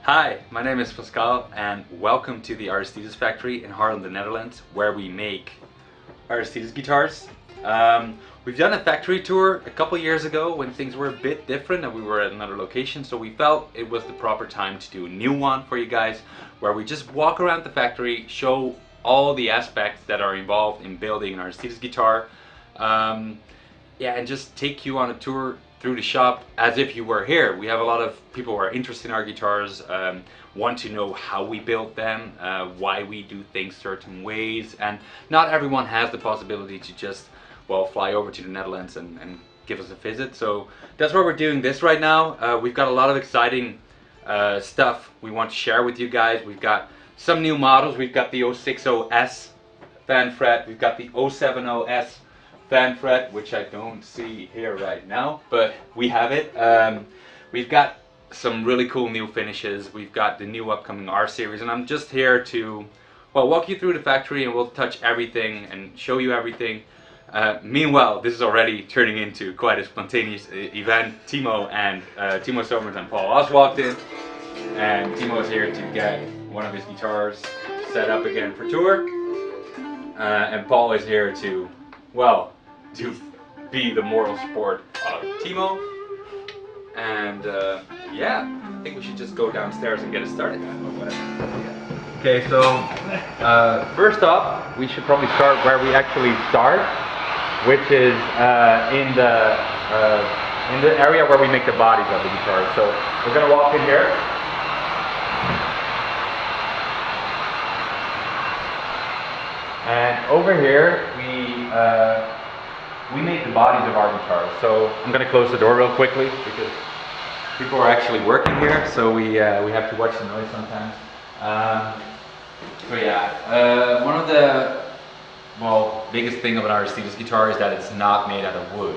Hi, my name is Pascal and welcome to the Aristides factory in Haarlem, the Netherlands, where we make Aristides guitars. We've done a factory tour a couple years ago when things were a bit different and we were at another location, so we felt it was the proper time to do a new one for you guys, where we just walk around the factory, show all the aspects that are involved in building an Aristides guitar, and just take you on a tour through the shop as if you were here. We have a lot of people who are interested in our guitars, want to know how we build them, why we do things certain ways, and not everyone has the possibility to just, well, fly over to the Netherlands and give us a visit. So that's why we're doing this right now. We've got a lot of exciting stuff we want to share with you guys. We've got some new models. We've got the 060S fan fret, we've got the 070S fan fret, which I don't see here right now, but we have it. We've got some really cool new finishes. We've got the new upcoming R series, and I'm just here to, well, walk you through the factory and we'll touch everything and show you everything. Meanwhile, this is already turning into quite a spontaneous event. Timo Somers and Paul Oss walked in, and Timo is here to get one of his guitars set up again for tour, and Paul is here to, well, to be the moral support of Timo. And yeah, I think we should just go downstairs and get it started. Okay, so first off, we should probably start where we actually start, which is in the area where we make the bodies of the guitars. So we're gonna walk in here. And over here, we make the bodies of our guitars. So I'm going to close the door real quickly because people are actually working here, so we have to watch the noise sometimes. So yeah, one of the biggest thing about our Aristides guitar is that it's not made out of wood.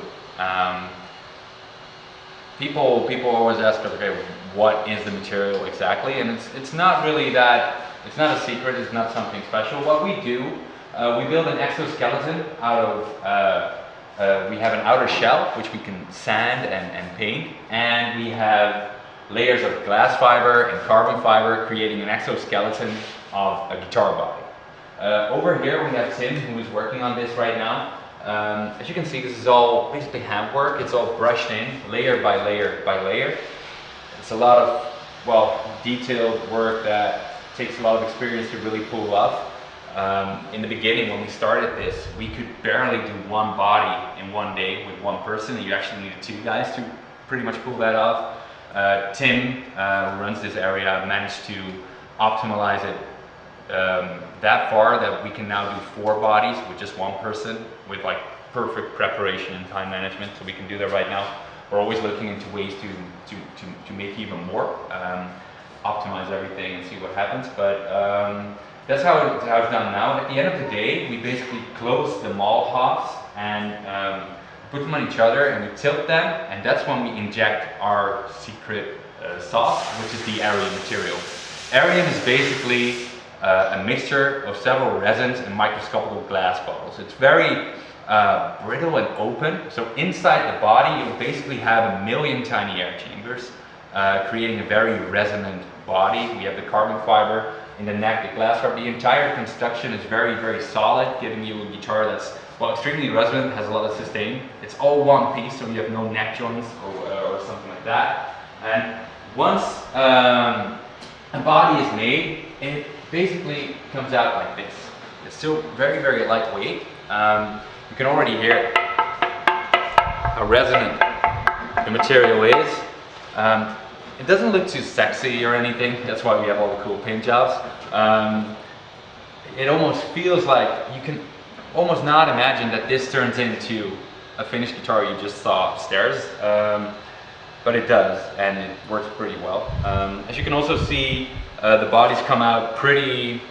People always ask us, okay, what is the material exactly? And it's not really that. It's not a secret. It's not something special. What we do, we build an exoskeleton out of. We have an outer shell which we can sand and paint, and we have layers of glass fiber and carbon fiber creating an exoskeleton of a guitar body. Over here we have Tim, who is working on this right now. As you can see, this is all basically handwork. It's all brushed in, layer by layer by layer. It's a lot of, well, detailed work that takes a lot of experience to really pull off. In the beginning, when we started this, we could barely do one body in one day with one person. You actually needed two guys to pretty much pull that off. Tim, who runs this area, managed to optimize it that far that we can now do 4 bodies with just one person with like perfect preparation and time management. So we can do that right now. We're always looking into ways to make even more, optimize everything and see what happens. But that's how it's done now. At the end of the day, we basically close the maul halves and put them on each other, and we tilt them, and that's when we inject our secret sauce, which is the Arium material. Arium is basically a mixture of several resins and microscopic glass bottles. It's very brittle and open, so inside the body you'll basically have 1 million tiny air chambers, creating a very resonant body. We have the carbon fiber in the neck, the glass fiber. The entire construction is very, very solid, giving you a guitar that's, well, extremely resonant, has a lot of sustain. It's all one piece, so you have no neck joints or something like that. And once a body is made, it basically comes out like this. It's still very, very lightweight. You can already hear how resonant the material is. It doesn't look too sexy or anything. That's why we have all the cool paint jobs. It almost feels like you can almost not imagine that this turns into a finished guitar you just saw upstairs, but it does, and it works pretty well. As you can also see, the bodies come out pretty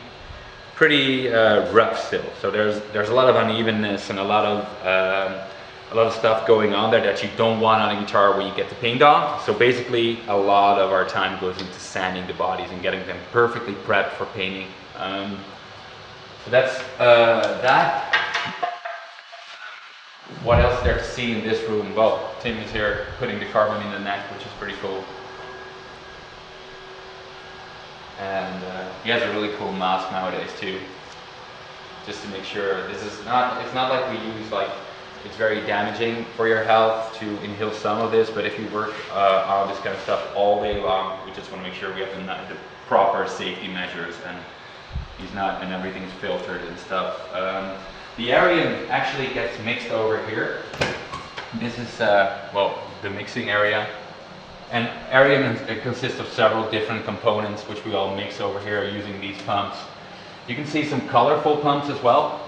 rough still. So there's a lot of unevenness and a lot of stuff going on there that you don't want on a guitar where you get the paint on. So basically, a lot of our time goes into sanding the bodies and getting them perfectly prepped for painting. So that's that. What else is there to see in this room? Well, Tim is here putting the carbon in the neck, which is pretty cool. and he has a really cool mask nowadays too, just to make sure this is not, it's not like we use like, it's very damaging for your health to inhale some of this, but if you work on this kind of stuff all day long, we just want to make sure we have the proper safety measures, and and everything's filtered and stuff. The Arium actually gets mixed over here. This is, well, the mixing area. And Arium consists of several different components which we all mix over here using these pumps. You can see some colorful pumps as well.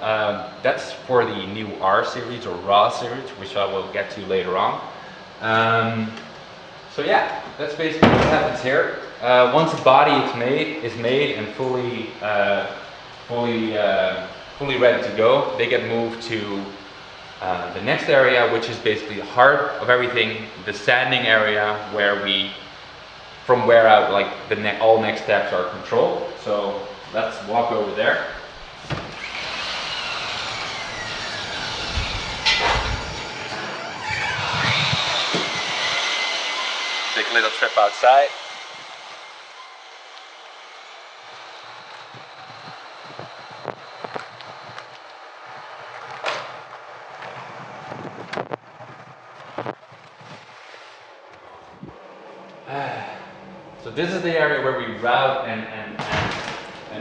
That's for the new R series or Raw series, which I will get to later on. So yeah, that's basically what happens here. Once the body is made and fully ready to go, they get moved to the next area, which is basically the heart of everything, the sanding area, where from where out like all next steps are controlled. So let's walk over there. Take a little trip outside. So this is the area where we route and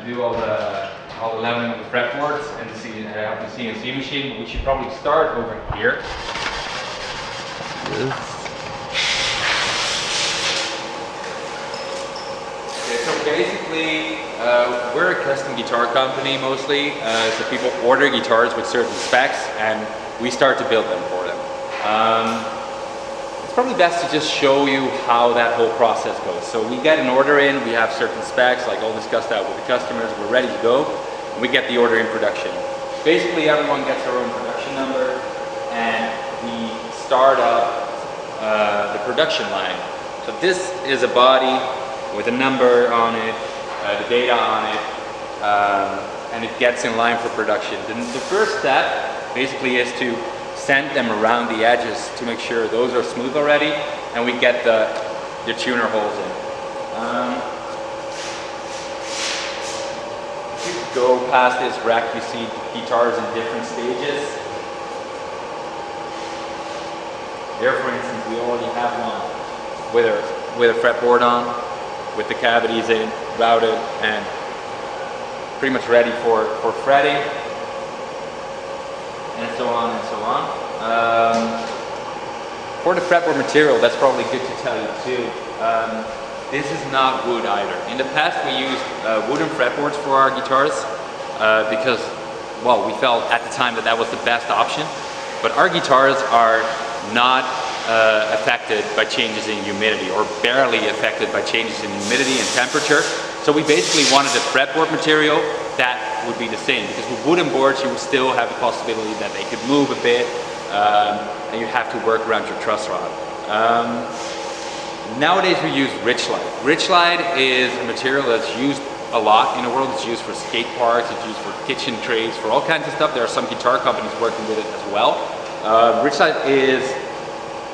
do all the leveling of the fretboards and the CNC machine. But we should probably start over here. Okay, so basically, we're a custom guitar company mostly. So people order guitars with certain specs, and we start to build them for them. It's probably best to just show you how that whole process goes. So we get an order in, we have certain specs, like all discussed out with the customers, we're ready to go, and we get the order in production. Basically everyone gets their own production number, and we start up the production line. So this is a body with a number on it, the data on it, and it gets in line for production. Then the first step basically is to sand them around the edges to make sure those are smooth already, and we get the tuner holes in. If you go past this rack, you see guitars in different stages. Here, for instance, we already have one with a fretboard on, with the cavities in, routed, and pretty much ready for fretting, and so on and so on. For the fretboard material, that's probably good to tell you too. This is not wood either. In the past we used wooden fretboards for our guitars because, well, we felt at the time that was the best option. But our guitars are not affected by changes in humidity, or barely affected by changes in humidity and temperature. So we basically wanted a fretboard material that would be the same, because with wooden boards you would still have the possibility that they could move a bit, and you have to work around your truss rod. Nowadays we use Richlite. Richlite is a material that's used a lot in the world. It's used for skate parks, it's used for kitchen trays, for all kinds of stuff. There are some guitar companies working with it as well. Richlite is,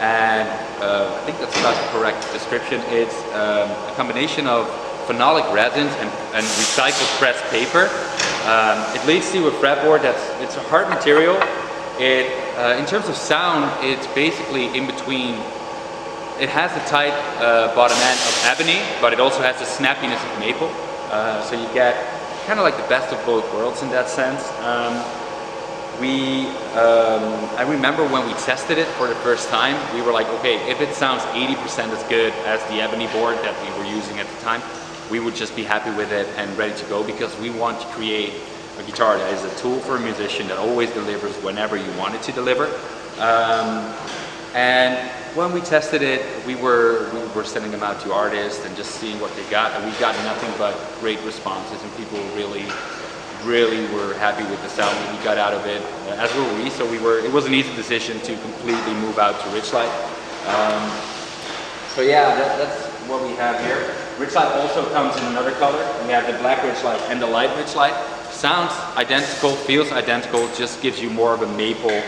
and I think that's about the correct description, it's a combination of phenolic resins and recycled pressed paper. It leads to a fretboard it's a hard material. In terms of sound, it's basically in between. It has the tight bottom end of ebony, but it also has the snappiness of maple. So you get kind of like the best of both worlds in that sense. I remember when we tested it for the first time, we were like, okay, if it sounds 80% as good as the ebony board that we were using at the time, we would just be happy with it and ready to go, because we want to create a guitar that is a tool for a musician that always delivers whenever you want it to deliver. And when we tested it, we were sending them out to artists and just seeing what they got, and we got nothing but great responses, and people really were happy with the sound that we got out of it, as were we. So it was an easy decision to completely move out to Richlite. So yeah, that's what we have here. Richlite also comes in another color. We have the black Richlite and the light Richlite. Sounds identical, feels identical, just gives you more of a maple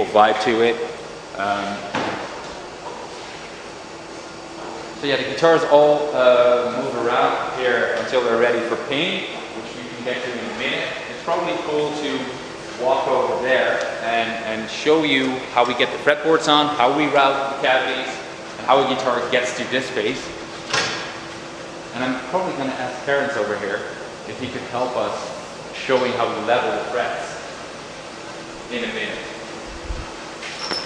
vibe to it. So yeah, the guitars all move around here until they're ready for paint, which we can get to in a minute. It's probably cool to walk over there and show you how we get the fretboards on, how we route the cavities, and how a guitar gets to this space. And I'm probably going to ask Terence over here if he could help us showing how we level the frets in a minute.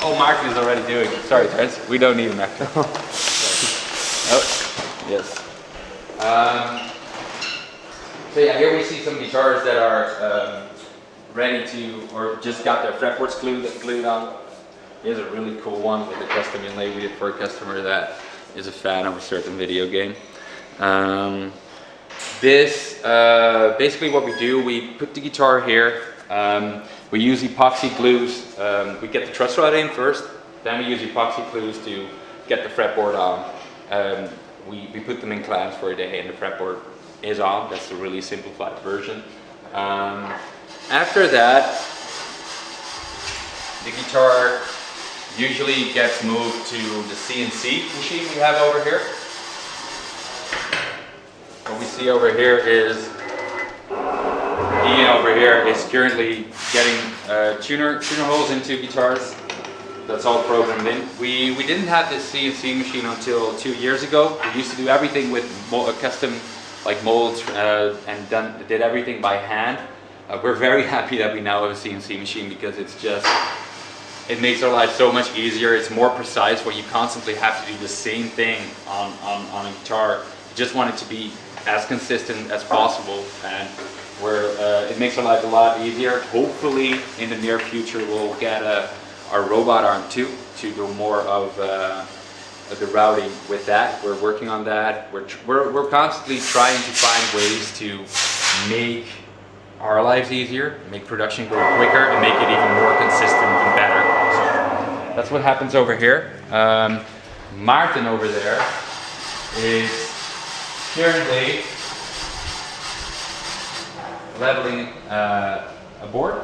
Oh, Martin is already doing it. Sorry, Terence. We don't need him actually. Oh, yes. So yeah, here we see some guitars that are ready to, or just got their fretboards glued on. Here's a really cool one with a custom inlay we did for a customer that is a fan of a certain video game. Basically what we do, we put the guitar here, we use epoxy glues, we get the truss rod in first, then we use epoxy glues to get the fretboard on. We put them in clamps for a day and the fretboard is on. That's the really simplified version. After that, the guitar usually gets moved to the CNC machine we have over here. What we see over here is Ian over here is currently getting tuner holes into guitars. That's all programmed in. We didn't have this CNC machine until 2 years ago. We used to do everything with custom like molds and did everything by hand. We're very happy that we now have a CNC machine because it makes our life so much easier. It's more precise where you constantly have to do the same thing on a guitar. You just want it to be as consistent as possible, and it makes our life a lot easier. Hopefully in the near future we'll get our robot arm too to do more of the routing with that. We're working on that. We're constantly trying to find ways to make our lives easier, make production go quicker, and make it even more consistent and better. So that's what happens over here. Martin over there is currently leveling a board,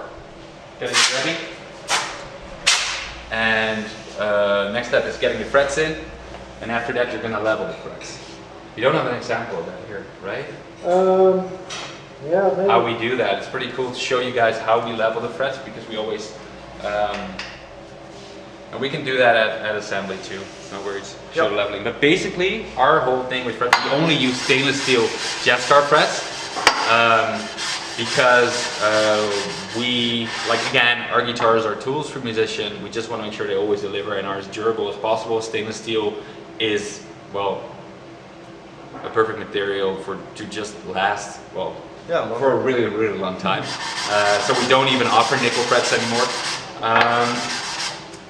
getting it ready. And next step is getting the frets in, and after that you're going to level the frets. You don't have an example of that here, right? Yeah, maybe. How we do that. It's pretty cool to show you guys how we level the frets, because we always and we can do that at assembly too, no worries, show the leveling. But basically our whole thing with frets, we only use stainless steel jet star frets because again, our guitars are tools for musicians. We just want to make sure they always deliver and are as durable as possible. Stainless steel is, well, a perfect material to just last, well, for a really, really long time. So we don't even offer nickel frets anymore.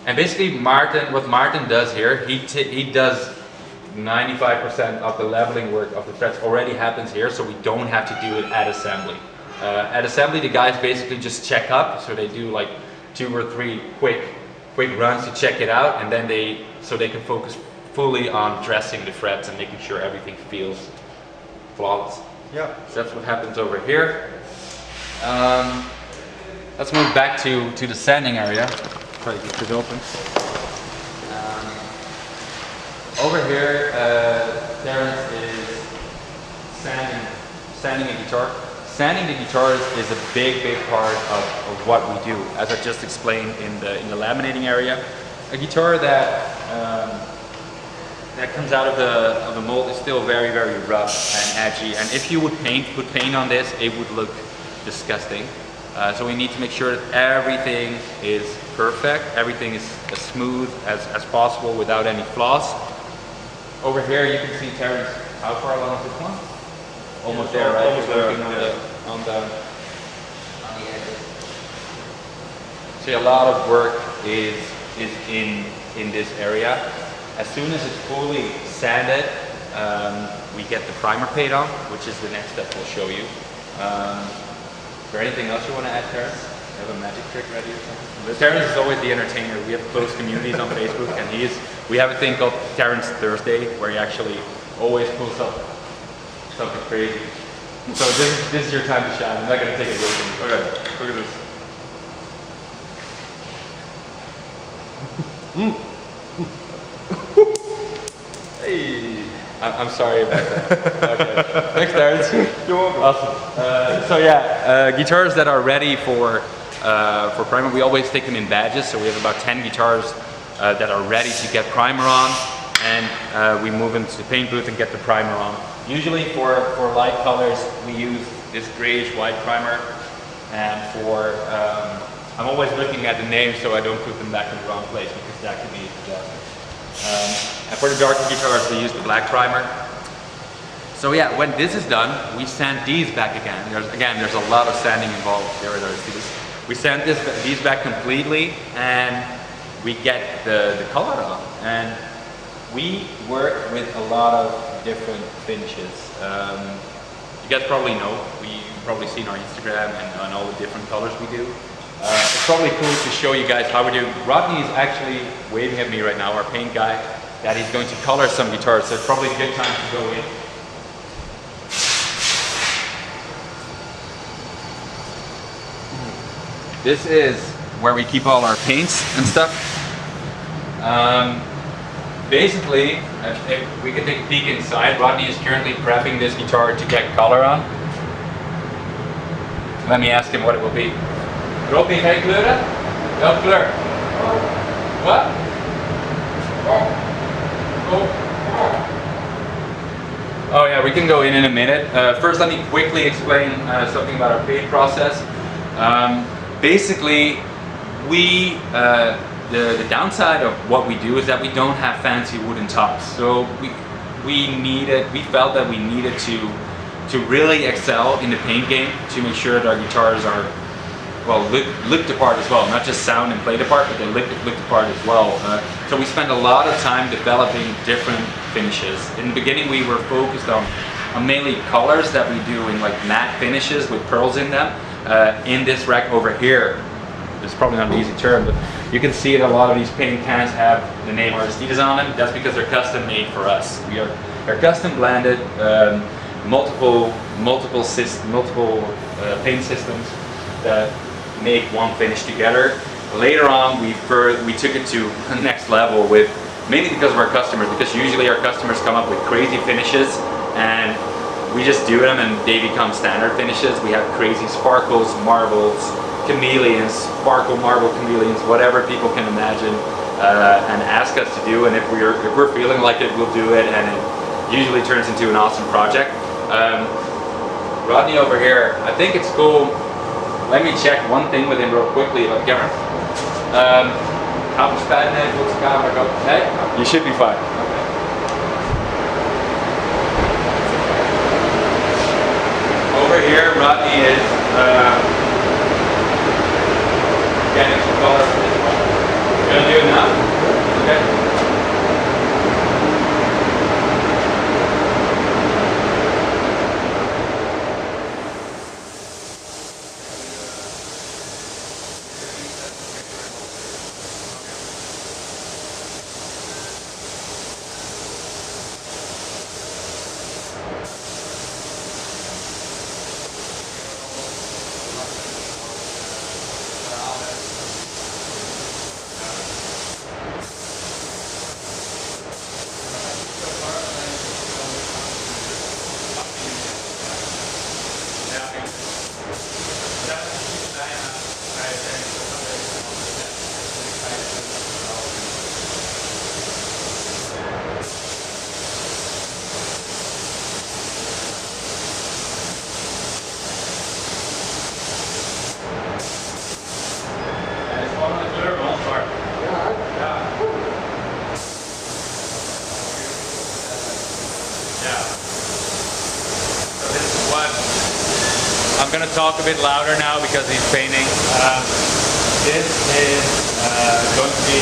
And basically what Martin does here, he does 95% of the leveling work of the frets already happens here, so we don't have to do it at assembly. At assembly, the guys basically just check up, so they do like 2 or 3 quick runs to check it out, and then they can focus fully on dressing the frets and making sure everything feels flawless. Yeah. So that's what happens over here. Let's move back to the sanding area. Try to get this open. Over here, Terence is sanding a guitar. Sanding the guitars is a big part of what we do, as I just explained in the laminating area. A guitar that comes out of the mold is still very, very rough and edgy, and if you would put paint on this, it would look disgusting. So we need to make sure that everything is perfect, everything is as smooth as possible without any flaws. Over here you can see Terence, how far along is this one? Almost there, right? Almost there, on the edges. See, a lot of work is in this area. As soon as it's fully sanded, we get the primer paint on, which is the next step we'll show you. Is there anything else you want to add, Terence? You have a magic trick ready or something? Terence is always the entertainer. We have close communities on Facebook, and we have a thing called Terence Thursday, where he actually always pulls up something crazy. So this is your time to shine. I'm not going to take it away from you. Okay, look at this. Hey. I'm sorry about that. Okay. Thanks, Darren. You're welcome. Awesome. So yeah, guitars that are ready for primer, we always take them in batches. So we have about 10 guitars that are ready to get primer on, and we move them to the paint booth and get the primer on. Usually for light colors, we use this grayish white primer, and for I'm always looking at the names so I don't put them back in the wrong place, because that could be adjusted. And for the darker guitars, we use the black primer. So yeah, when this is done, we sand these back again. There's a lot of sanding involved there at Aristides. We sand these back completely, and we get the color on. And we work with a lot of different finishes. You guys probably know, you've probably seen our Instagram and all the different colors we do. It's probably cool to show you guys how we do. Rodney is actually waving at me right now, our paint guy, that he's going to color some guitars, so it's probably a good time to go in. This is where we keep all our paints and stuff. Basically, if we can take a peek inside, Rodney is currently prepping this guitar to get color on. Let me ask him what it will be. Robbie, geen kleuren? Welke kleur? What? Oh yeah, we can go in a minute. First, let me quickly explain something about our paint process. Basically, the downside of what we do is that we don't have fancy wooden tops. So we felt that we needed to really excel in the paint game to make sure that our guitars are, well, look the part as well, not just sound and play the part, but they look the part as well. So we spent a lot of time developing different finishes. In the beginning, we were focused on mainly colors that we do in like matte finishes with pearls in them. In this rack over here, it's probably not an easy term, but you can see that a lot of these paint cans have the name Aristides on them. That's because they're custom made for us. They're custom blended, multiple paint systems that make one finish together. Later on, we took it to the next level with, mainly because of our customers, because usually our customers come up with crazy finishes and we just do them and they become standard finishes. We have crazy sparkles, marbles, chameleons, sparkle, marble, chameleons, whatever people can imagine and ask us to do, and if we're feeling like it, we'll do it, and it usually turns into an awesome project. Rodney over here, I think it's cool. Let me check one thing with him real quickly about the camera. How much bad what's the camera go? Hey? You should be fine. Over here, Rodney is getting some color for this one. You're gonna do it now? Okay. I'm going to talk a bit louder now because he's painting. This is going to be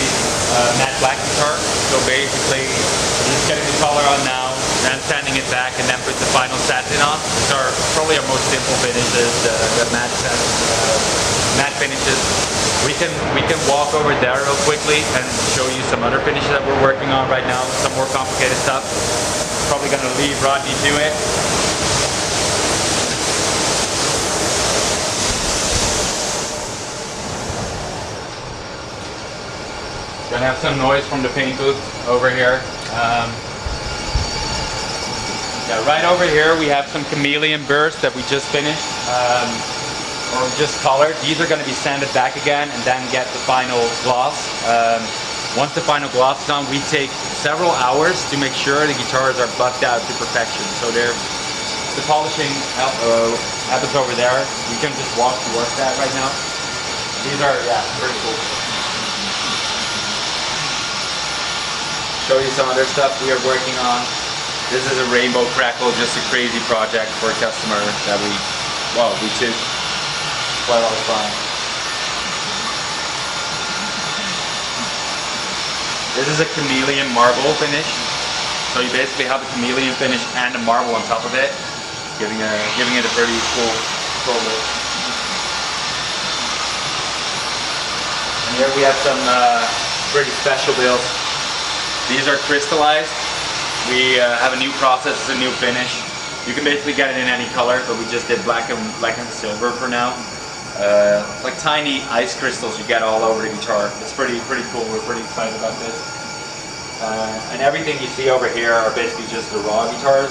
matte black guitar. So basically, he's getting the color on now, then sanding it back, and then put the final satin on. These are probably our most simple finishes, the matte finishes. We can walk over there real quickly and show you some other finishes that we're working on right now, some more complicated stuff. Probably going to leave Rodney to it. Gonna have some noise from the paint booth over here. Yeah, right over here we have some Chameleon Bursts that we just finished, or just colored. These are going to be sanded back again and then get the final gloss. Once the final gloss is on, we take several hours to make sure the guitars are buffed out to perfection. So the polishing happens over there. We can just walk towards that right now. These are, yeah, pretty cool. Show you some other stuff we are working on. This is a rainbow crackle, just a crazy project for a customer that we took quite a lot of fun. This is a chameleon marble finish. So you basically have a chameleon finish and a marble on top of it, giving it a pretty cool look. And here we have some pretty special builds. These are crystallized. We have a new process, a new finish. You can basically get it in any color, but we just did black and silver for now. Like tiny ice crystals you get all over the guitar. It's pretty cool. We're pretty excited about this. And everything you see over here are basically just the raw guitars.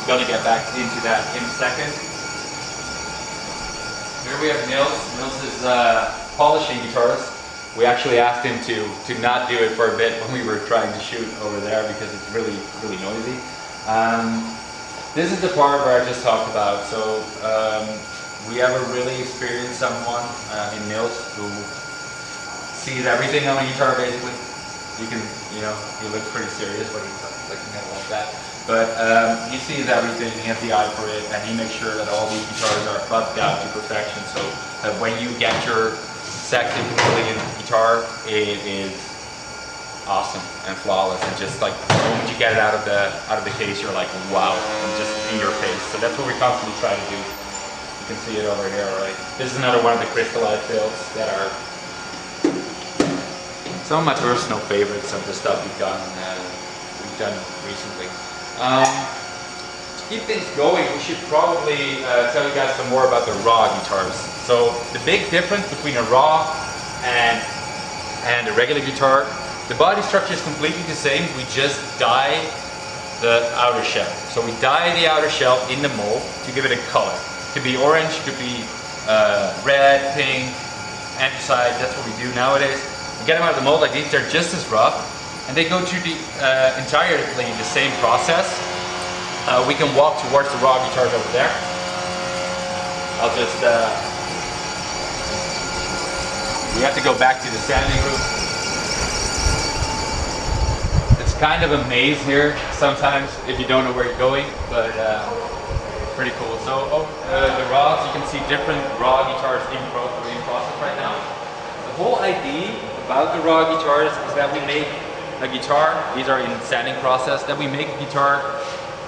Gonna get back into that in a second. Here we have Nils. Nils is polishing guitars. We actually asked him to not do it for a bit when we were trying to shoot over there because it's really noisy. This is the part where I just talked about. So we have a really experienced someone in Nils who sees everything on a guitar basically. He looks pretty serious when he's looking at it like that. But he sees everything, he has the eye for it, and he makes sure that all these guitars are buffed out to perfection. So that when you get your second Chameleon guitar, it is awesome and flawless, and just like the moment you get it out of the case, you're like, wow, I'm just in your face. So that's what we constantly try to do. You can see it over here, right? This is another one of the crystallized builds that are some of my personal favorites of the stuff we've done recently. To keep things going, we should probably tell you guys some more about the raw guitars. So the big difference between a raw and a regular guitar, the body structure is completely the same. We just dye the outer shell. So we dye the outer shell in the mold to give it a color. It could be orange, it could be red, pink, anthracite. That's what we do nowadays. We get them out of the mold like these. They're just as rough, and they go through the entirely the same process. We can walk towards the raw guitars over there. I'll just we have to go back to the sanding room. It's kind of a maze here sometimes if you don't know where you're going, but pretty cool. So the raws, you can see different raw guitars in process right now. The whole idea about the raw guitars is that we make a guitar, these are in sanding process, that we make a guitar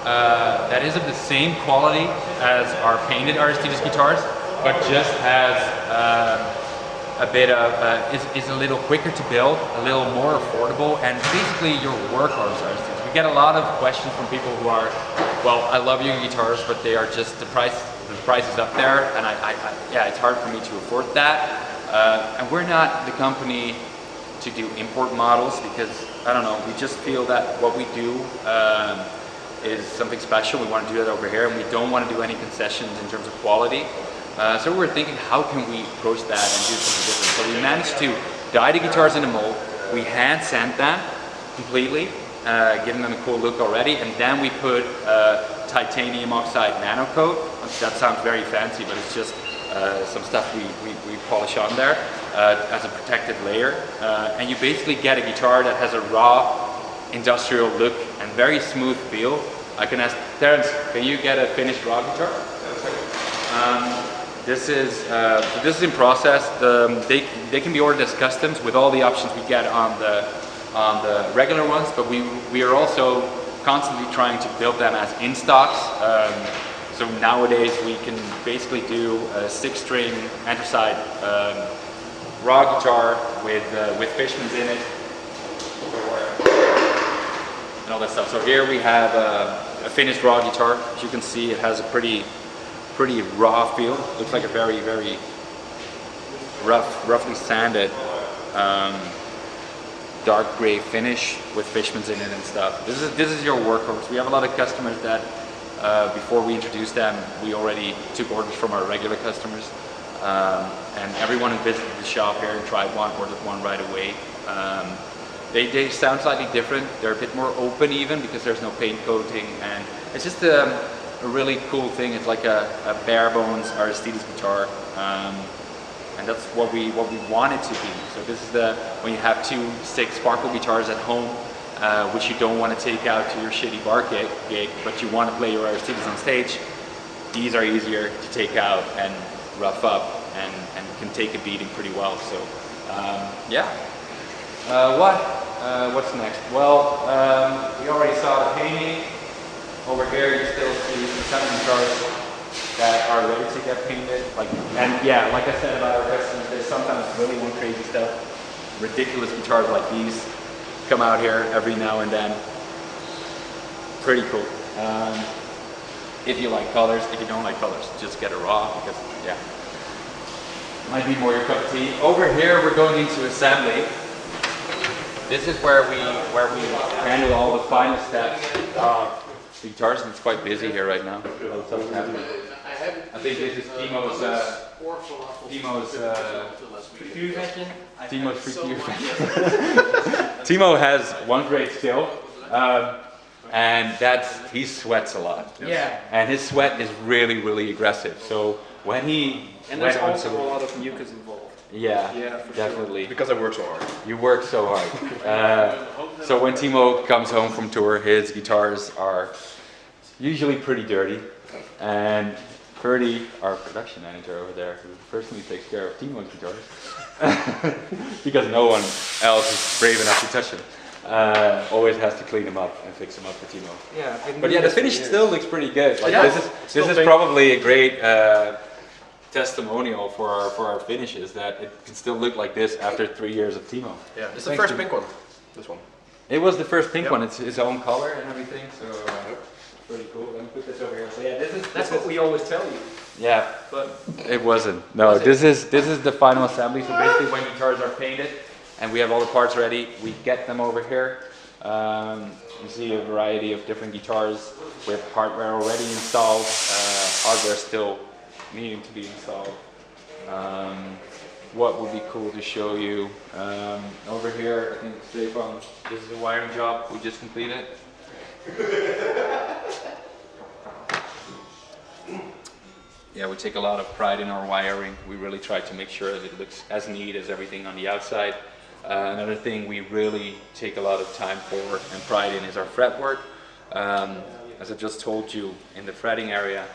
that is of the same quality as our painted Aristides guitars, but just has a bit of, is a little quicker to build, a little more affordable, and basically your workhorse Aristides. We get a lot of questions from people who are, well, I love your guitars, but they are just, the price is up there, and yeah, it's hard for me to afford that. And we're not the company to do import models because, I don't know, we just feel that what we do is something special. We want to do that over here, and we don't want to do any concessions in terms of quality. So we're thinking, how can we approach that and do something different? So we managed to dye the guitars in a mold. We hand sand them completely, giving them a cool look already, and then we put titanium oxide nano coat. That sounds very fancy, but it's just some stuff we polish on there as a protective layer. And you basically get a guitar that has a raw industrial look and very smooth feel. I can ask Terence, can you get a finished raw guitar? This is in process. They can be ordered as customs with all the options we get on the regular ones, but we are also constantly trying to build them as in stocks. So nowadays we can basically do a 6-string anthracite raw guitar with Fishmans in it and all that stuff. So here we have a finished raw guitar. As you can see, it has a pretty raw feel. Looks like a very roughly sanded dark gray finish with fishmans in it and stuff. This is your workhorse. We have a lot of customers that before we introduced them, we already took orders from our regular customers. And everyone who visited the shop here and tried one ordered one right away. They sound slightly different. They're a bit more open even because there's no paint coating, and it's just a really cool thing. It's like a bare bones Aristides guitar, and that's what we want it to be. So this is when you have 2 stick sparkle guitars at home, which you don't want to take out to your shitty bar gig, but you want to play your Aristides on stage. These are easier to take out and rough up and can take a beating pretty well. So yeah. What's next? Well, we already saw the painting. Over here you still see some guitars that are ready to get painted. And yeah, like I said about our customers, there's sometimes really one crazy stuff. Ridiculous guitars like these come out here every now and then. Pretty cool. If you like colors, if you don't like colors, just get it raw because yeah, might be more your cup of tea. Over here we're going into assembly. This is where we handle all the final steps of the guitars, and it's quite busy here right now. I think this is Timo's Timo has one great skill, and he sweats a lot. Yeah. And his sweat is really aggressive. So when he there's also a lot of mucus involved. Yeah, for definitely. Sure. Because I work so hard. You work so hard. So when Timo comes home from tour, his guitars are usually pretty dirty, and Ferdy, our production manager over there, who personally takes care of Timo's guitars, because no one else is brave enough to touch them, always has to clean them up and fix them up for Timo. Yeah, but yeah, the finish still looks pretty good. Like yeah, this is probably a great testimonial for our finishes, that it can still look like this after 3 years of Timo. Yeah, it's the first pink one. This one. It was the first pink one. It's his own color and everything, so pretty cool. Let me put this over here. So yeah, that's what we always tell you. Yeah, but it wasn't. No, this is the final assembly. So basically, when guitars are painted and we have all the parts ready, we get them over here. You see a variety of different guitars with hardware already installed, hardware still needing to be installed. What would be cool to show you? Over here, I think Stefan, this is a wiring job we just completed. Yeah, we take a lot of pride in our wiring. We really try to make sure that it looks as neat as everything on the outside. Another thing we really take a lot of time for and pride in is our fretwork. As I just told you, in the fretting area,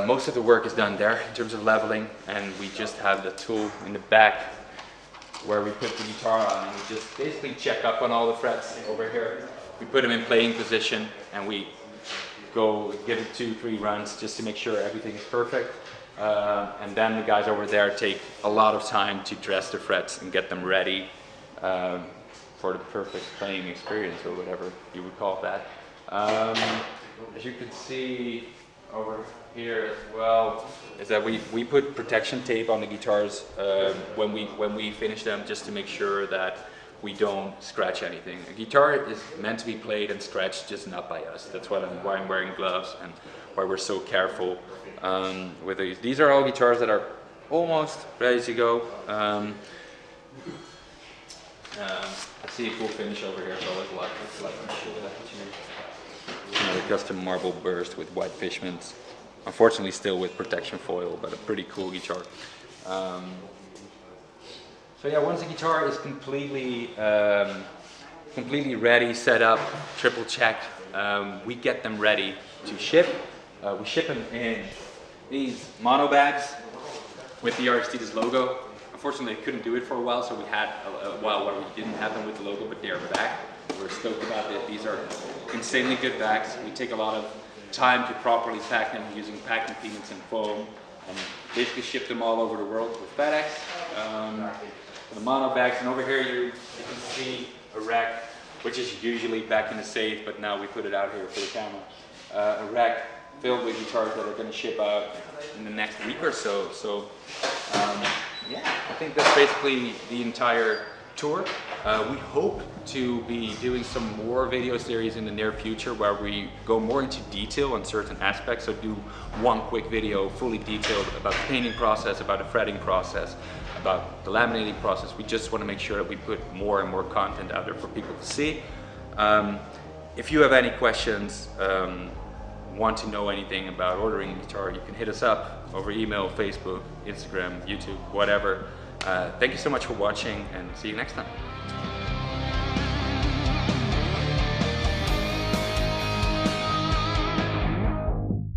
most of the work is done there in terms of leveling, and we just have the tool in the back where we put the guitar on, and we just basically check up on all the frets over here. We put them in playing position, and we go give it 2-3 runs just to make sure everything is perfect. And then the guys over there take a lot of time to dress the frets and get them ready for the perfect playing experience, or whatever you would call that. As you can see over here as well, is that we put protection tape on the guitars when we finish them, just to make sure that we don't scratch anything. A guitar is meant to be played and scratched, just not by us. That's why I'm wearing gloves and why we're so careful with these. These are all guitars that are almost ready to go. I see a cool finish over here, so I'd like to show that to you. Another custom marble burst with white fishmans. Unfortunately still with protection foil, but a pretty cool guitar. So yeah, once the guitar is completely ready, set up, triple checked, we get them ready to ship. We ship them in these mono bags with the Aristides logo. Unfortunately, I couldn't do it for a while, so we had a while where we didn't have them with the logo, but they're back. We're stoked about it. These are insanely good bags. We take a lot of time to properly pack them using packing peanuts and foam, and basically ship them all over the world with FedEx. The mono bags, and over here you can see a rack, which is usually back in the safe, but now we put it out here for the camera. A rack filled with guitars that are going to ship out in the next week or so. So yeah, I think that's basically the entire tour. We hope to be doing some more video series in the near future where we go more into detail on certain aspects. So do one quick video fully detailed about the painting process, about the fretting process, about the laminating process. We just want to make sure that we put more and more content out there for people to see. If you have any questions, want to know anything about ordering a guitar, you can hit us up over email, Facebook, Instagram, YouTube, whatever. Thank you so much for watching and see you next time.